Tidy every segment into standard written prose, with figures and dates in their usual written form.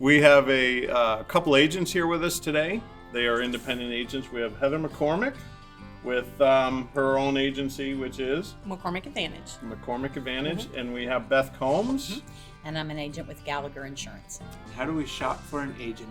We have a couple agents here with us today. They are independent agents. We have Heather McCormick with her own agency, which is McCormick Advantage. McCormick Advantage. And we have Beth Combs. And I'm an agent with Gallagher Insurance. How do we shop for an agent?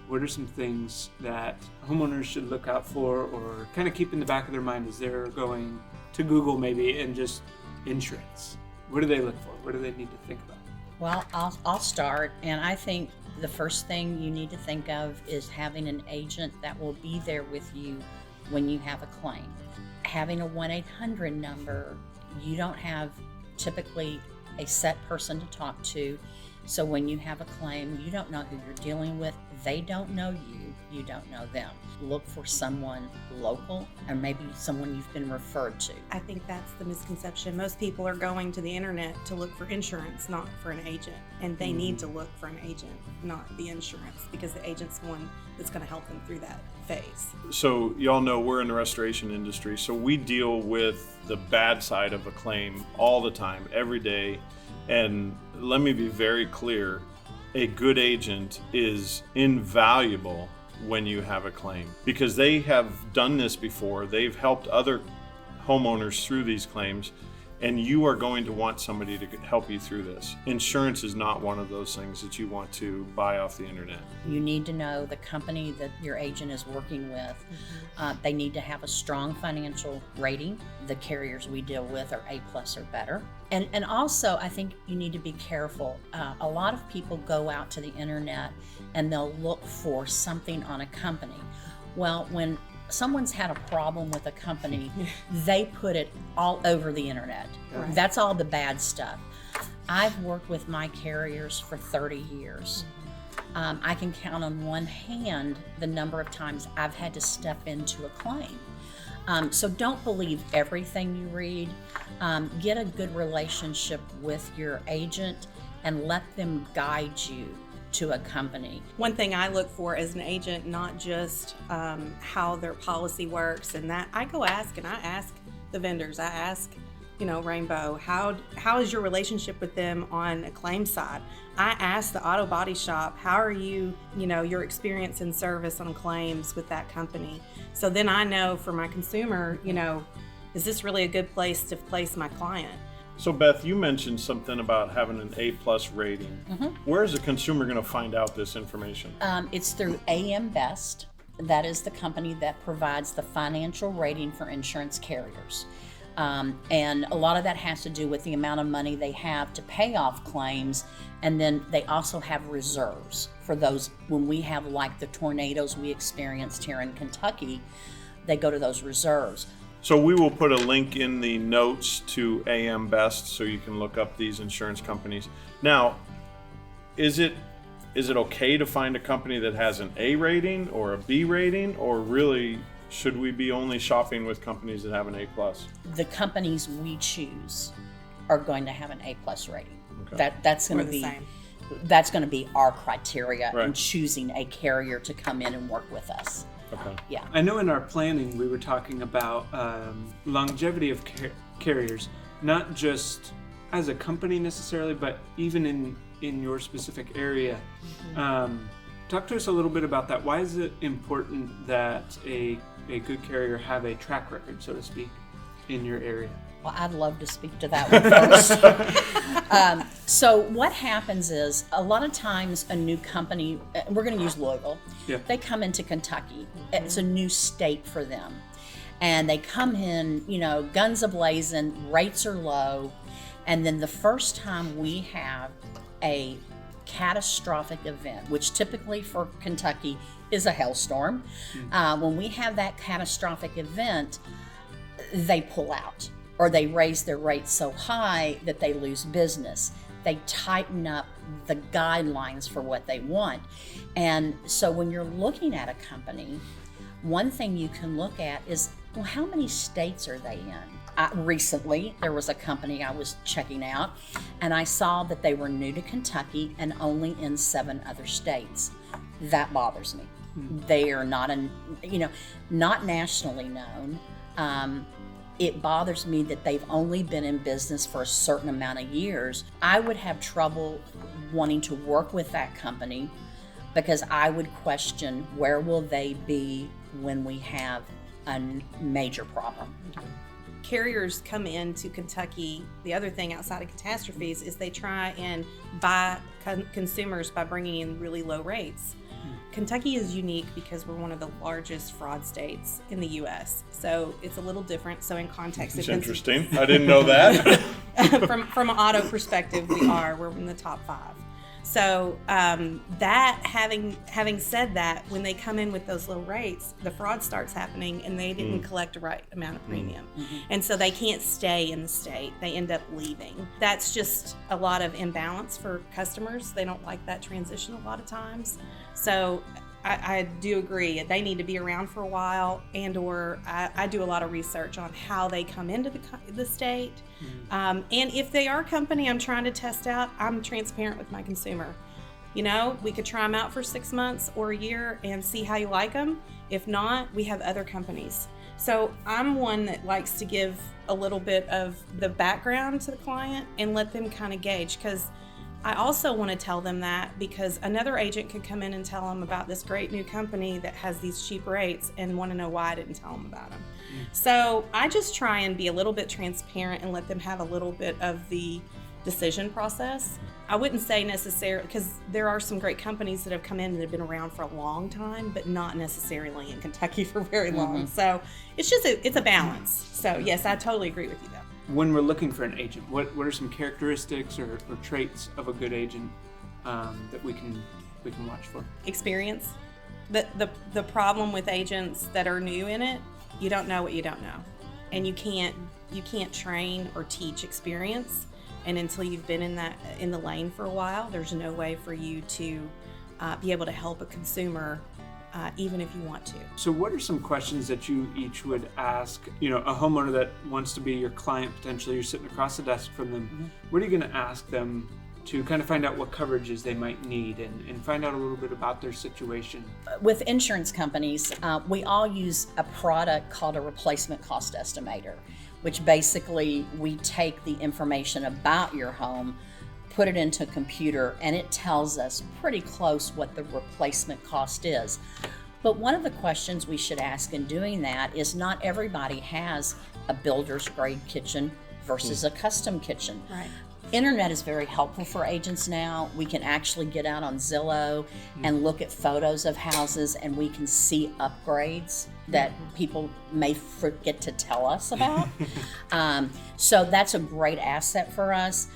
What are some things that homeowners should look out for or kind of keep in the back of their mind as they're going to Google maybe and just insurance? What do they look for? What do they need to think about? Well, I'll start, and I think the first thing you need to think of is having an agent that will be there with you when you have a claim. Having a 1-800 number, you don't have typically a set person to talk to. So when you have a claim, you don't know who you're dealing with. They don't know you. You don't know them. Look for someone local or maybe someone you've been referred to. I think that's the misconception. Most people are going to the internet to look for insurance, not for an agent. And they need to look for an agent, not the insurance, because the agent's the one that's going to help them through that phase. So y'all know we're in the restoration industry, so we deal with the bad side of a claim all the time, every day. And let me be very clear, a good agent is invaluable when you have a claim because they have done this before. They've helped other homeowners through these claims, and you are going to want somebody to help you through this. Insurance is not one of those things that you want to buy off the internet. You need to know the company that your agent is working with. They need to have a strong financial rating. The carriers we deal with are A+ or better. And also, I think you need to be careful. A lot of people go out to the internet and they'll look for something on a company. Well, when someone's had a problem with a company, they put it all over the internet. Right. That's all the bad stuff. I've worked with my carriers for 30 years. I can count on one hand the number of times I've had to step into a claim. So don't believe everything you read. Get a good relationship with your agent and let them guide you to a company. One thing I look for as an agent, not just how their policy works and that, I ask the vendors, I ask, Rainbow, how is your relationship with them on a claim side? I ask the auto body shop, how are you, your experience in service on claims with that company? So then I know for my consumer, is this really a good place to place my client? So Beth, you mentioned something about having an A+ rating. Where is the consumer going to find out this information? It's through AM Best. That is the company that provides the financial rating for insurance carriers. And a lot of that has to do with the amount of money they have to pay off claims. And then they also have reserves for those when we have like the tornadoes we experienced here in Kentucky, they go to those reserves. So we will put a link in the notes to AM Best so you can look up these insurance companies. Now, is it okay to find a company that has an A rating or a B rating, or really should we be only shopping with companies that have an A+? The companies we choose are going to have an A+ rating. Okay. That's going to be same. That's going to be our criteria Right. in choosing a carrier to come in and work with us. Okay. Yeah. I know in our planning we were talking about longevity of carriers, not just as a company necessarily, but even in your specific area. Talk to us a little bit about that. Why is it important that a good carrier have a track record, so to speak, in your area? Well, I'd love to speak to that one first. So what happens is a lot of times a new company, we're going to use Louisville, they come into Kentucky. It's a new state for them. And they come in, guns a-blazing, rates are low. And then the first time we have a catastrophic event, which typically for Kentucky is a hailstorm, when we have that catastrophic event, they pull out. Or they raise their rates so high that they lose business. They tighten up the guidelines for what they want. And so when you're looking at a company, one thing you can look at is, well, how many states are they in? Recently, there was a company I was checking out, and I saw that they were new to Kentucky and only in 7 other states. That bothers me. They are not, not nationally known. It bothers me that they've only been in business for a certain amount of years. I would have trouble wanting to work with that company, because I would question, where will they be when we have a major problem? Carriers come into Kentucky. The other thing outside of catastrophes is they try and buy consumers by bringing in really low rates. Kentucky is unique because we're one of the largest fraud states in the U.S. So it's a little different. So in context, it's interesting. I didn't know that. from an auto perspective, we're in the top 5. So that having said that, when they come in with those low rates, the fraud starts happening, and they didn't collect the right amount of premium, and so they can't stay in the state. They end up leaving. That's just a lot of imbalance for customers. They don't like that transition a lot of times. So I do agree they need to be around for a while, and/or I do a lot of research on how they come into the state. And if they are a company I'm trying to test out, I'm transparent with my consumer. You know, we could try them out for 6 months or a year and see how you like them. If not, we have other companies. So I'm one that likes to give a little bit of the background to the client and let them kind of gauge, because I also want to tell them that, because another agent could come in and tell them about this great new company that has these cheap rates and want to know why I didn't tell them about them. So I just try and be a little bit transparent and let them have a little bit of the decision process. I wouldn't say necessarily, because there are some great companies that have come in and have been around for a long time, but not necessarily in Kentucky for very long. So it's a balance. So yes, I totally agree with you though. When we're looking for an agent, what are some characteristics or traits of a good agent that we can watch for? Experience. The problem with agents that are new in it, you don't know what you don't know, and you can't train or teach experience. And until you've been in the lane for a while, there's no way for you to be able to help a consumer, even if you want to. So what are some questions that you each would ask, a homeowner that wants to be your client, potentially you're sitting across the desk from them, what are you going to ask them to kind of find out what coverages they might need and find out a little bit about their situation? With insurance companies, we all use a product called a replacement cost estimator, which basically we take the information about your home, put it into a computer, and it tells us pretty close what the replacement cost is. But one of the questions we should ask in doing that is, not everybody has a builder's grade kitchen versus a custom kitchen. Right. Internet is very helpful for agents now. We can actually get out on Zillow and look at photos of houses, and we can see upgrades that people may forget to tell us about. So that's a great asset for us.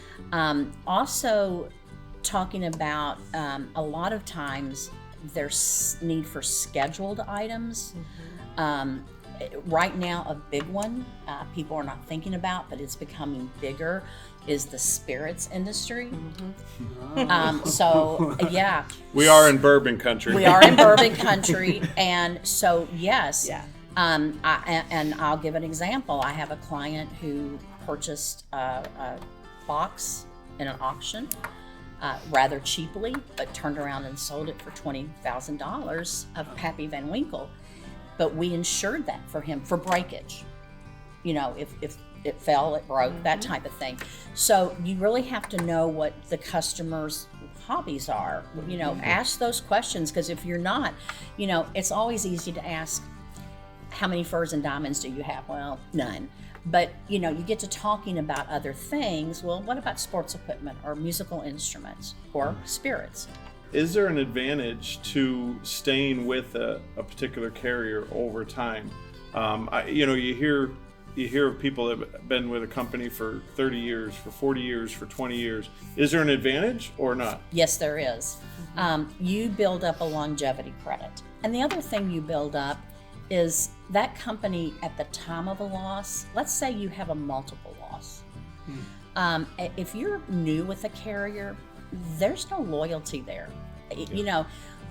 Also, talking about a lot of times there's need for scheduled items. Right now, a big one people are not thinking about, but it's becoming bigger, is the spirits industry. So yeah, we are in bourbon country. We are in bourbon country, and so yes. Yeah. And I'll give an example. I have a client who purchased a box in an auction rather cheaply, but turned around and sold it for $20,000 of Pappy Van Winkle. But we insured that for him for breakage. If it fell, it broke, that type of thing. So you really have to know what the customer's hobbies are. Ask those questions, because if you're not, it's always easy to ask, how many furs and diamonds do you have? Well, none. But you get to talking about other things. Well, what about sports equipment or musical instruments or spirits? Is there an advantage to staying with a particular carrier over time? You hear of people that have been with a company for 30 years, for 40 years, for 20 years. Is there an advantage or not? Yes, there is. You build up a longevity credit. And the other thing you build up is that company at the time of a loss. Let's say you have a multiple loss. If you're new with a carrier, there's no loyalty there,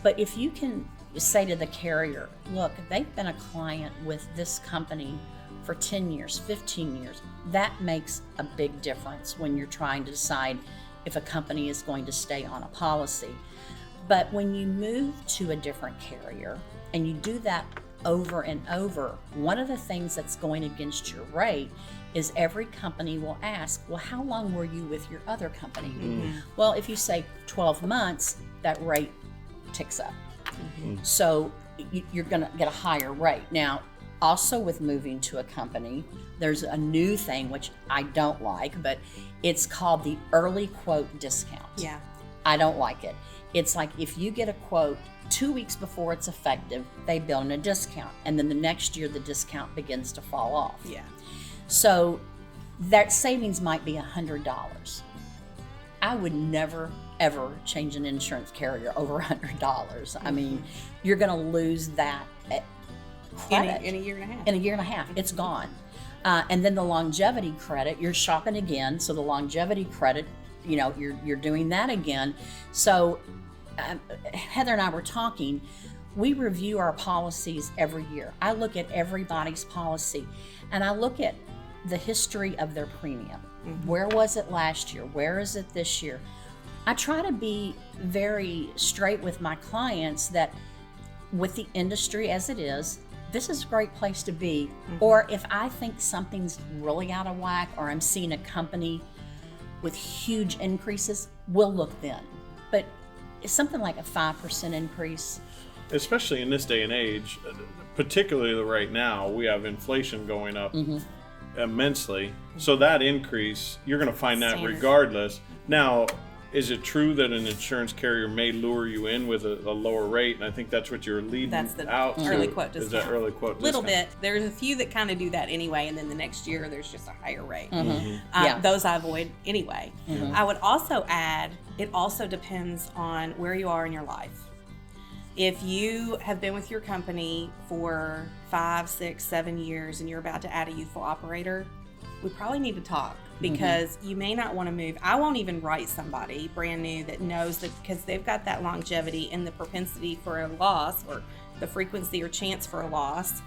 but if you can say to the carrier, look, they've been a client with this company for 10 years, 15 years, that makes a big difference when you're trying to decide if a company is going to stay on a policy. But when you move to a different carrier and you do that over and over, one of the things that's going against your rate is every company will ask, well, how long were you with your other company? Well, if you say 12 months, that rate ticks up. So you're going to get a higher rate. Now, also with moving to a company, there's a new thing, which I don't like, but it's called the early quote discount. Yeah. I don't like it. It's like if you get a quote 2 weeks before it's effective, they build in a discount. And then the next year, the discount begins to fall off. Yeah. So that savings might be $100. I would never, ever change an insurance carrier over $100. I mean, you're going to lose that credit In a year and a half. in a year and a half. It's gone. And then the longevity credit, you're shopping again. So the longevity credit, you know, you're doing that again. So Heather and I were talking. We review our policies every year. I look at everybody's policy, and I look at the history of their premium. Where was it last year? Where is it this year? I try to be very straight with my clients that with the industry as it is, this is a great place to be. Or if I think something's really out of whack, or I'm seeing a company with huge increases, we'll look then. But it's something like a 5% increase. Especially in this day and age, particularly right now, we have inflation going up immensely. So that increase, you're going to find that Standard. regardless. Now, is it true that an insurance carrier may lure you in with a lower rate? And I think that's what you're leading That's the out to. early quote Is discount. that early quote Little discount? bit. There's a few that kind of do that anyway, and then the next year there's just a higher rate. Yeah. Those I avoid anyway. I would also add, it also depends on where you are in your life. If you have been with your company for 5, 6, 7 years and you're about to add a youthful operator, we probably need to talk, because you may not want to move. I won't even write somebody brand new that knows that, because they've got that longevity and the propensity for a loss, or the frequency or chance for a loss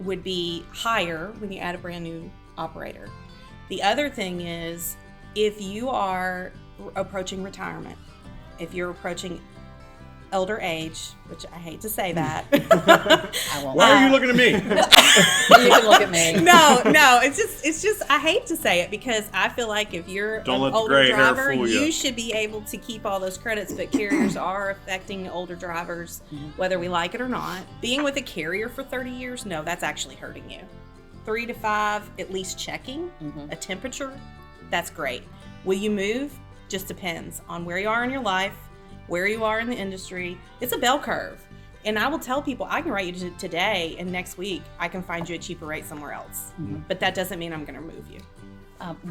would be higher when you add a brand new operator. The other thing is, if you are approaching retirement, if you're approaching elder age, which I hate to say that. I won't. Why are you looking at me? You can look at me. No, it's just I hate to say it, because I feel like if you're Don't an let the older gray hair driver, fool you you. should be able to keep all those credits, but carriers are affecting older drivers, whether we like it or not. Being with a carrier for 30 years, no, that's actually hurting you. 3 to 5, at least checking a temperature, that's great. Will you move? Just depends on where you are in your life, where you are in the industry. It's a bell curve. And I will tell people, I can write you today, and next week I can find you a cheaper rate somewhere else. But that doesn't mean I'm going to move you.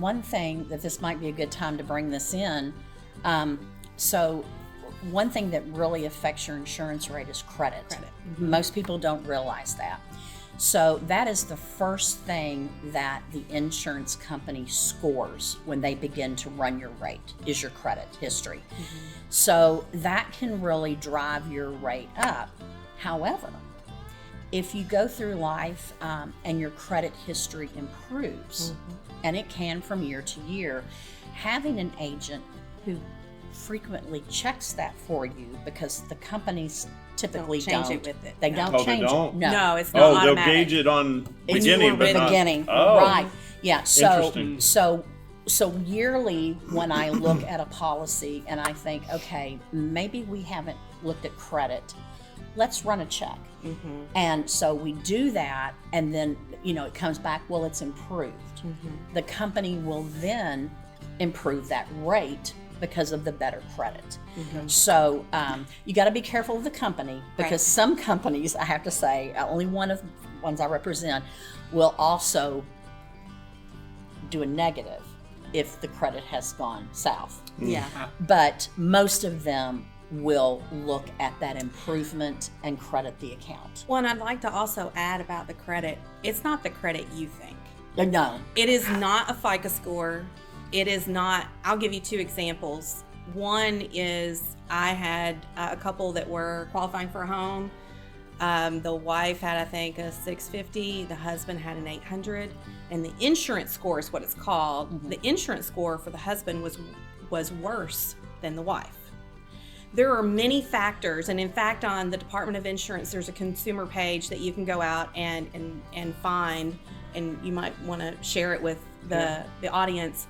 One thing that this might be a good time to bring this in. So one thing that really affects your insurance rate is credit. Most people don't realize that. So that is the first thing that the insurance company scores when they begin to run your rate, is your credit history. So that can really drive your rate up. However, if you go through life and your credit history improves, and it can from year to year, having an agent who frequently checks that for you, because the companies typically Don't change it with it. They No. don't Oh, they change don't? it. No. No, it's not Oh, they'll automatic. gauge it on It's beginning, but not. beginning. Oh, Right. Yeah. So Interesting. so yearly, when I look at a policy and I think, okay, maybe we haven't looked at credit, let's run a check. And so we do that, and then it comes back, well, it's improved. The company will then improve that rate because of the better credit. So you got to be careful of the company, because some companies, I have to say, only one of the ones I represent, will also do a negative if the credit has gone south. Yeah. But most of them will look at that improvement and credit the account. Well, and I'd like to also add about the credit. It's not the credit you think. No. It is not a FICO score. It is not. I'll give you 2 examples. One is, I had a couple that were qualifying for a home. The wife had, I think, a 650. The husband had an 800. And the insurance score is what it's called. The insurance score for the husband was worse than the wife. there are many factors, and in fact, on the Department of Insurance, there's a consumer page that you can go out and find, and you might want to share it with the audience,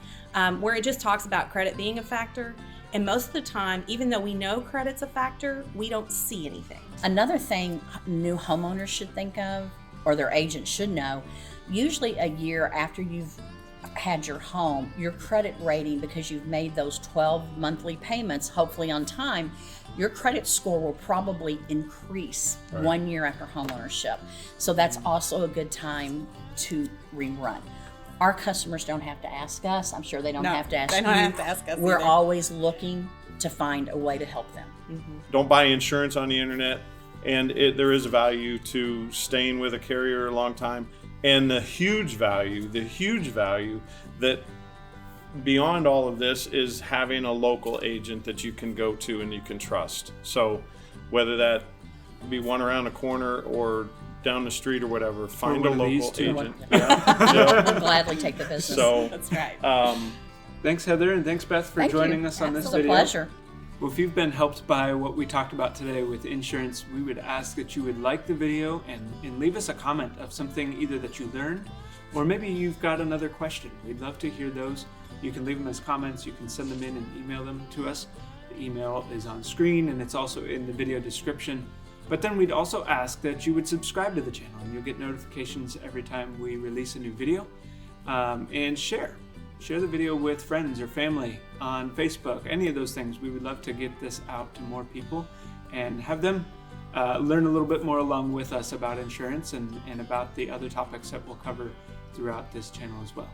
where it just talks about credit being a factor. And most of the time, even though we know credit's a factor, we don't see anything. Another thing new homeowners should think of, or their agent should know, usually a year after you've had your home, your credit rating, because you've made those 12 monthly payments, hopefully on time, your credit score will probably increase 1 year after homeownership. So that's also a good time to rerun. Our customers don't have to ask us. I'm sure they don't have to ask you. They don't have to ask us. We're either. always looking to find a way to help them. Don't buy insurance on the internet, and there is a value to staying with a carrier a long time, and the huge value that beyond all of this is having a local agent that you can go to and you can trust. So whether that be one around the corner or down the street or whatever, find a local agent. We'll gladly take the business. So That's right. Thanks, Heather, and thanks, Beth, for joining us on this It's a video. pleasure. Well, if you've been helped by what we talked about today with insurance, we would ask that you would like the video and leave us a comment of something either that you learned, or maybe you've got another question. We'd love to hear those. You can leave them as comments. You can send them in and email them to us. The email is on screen, and it's also in the video description. But then we'd also ask that you would subscribe to the channel, and you'll get notifications every time we release a new video. And share the video with friends or family on Facebook, any of those things. We would love to get this out to more people and have them learn a little bit more along with us about insurance and about the other topics that we'll cover throughout this channel as well.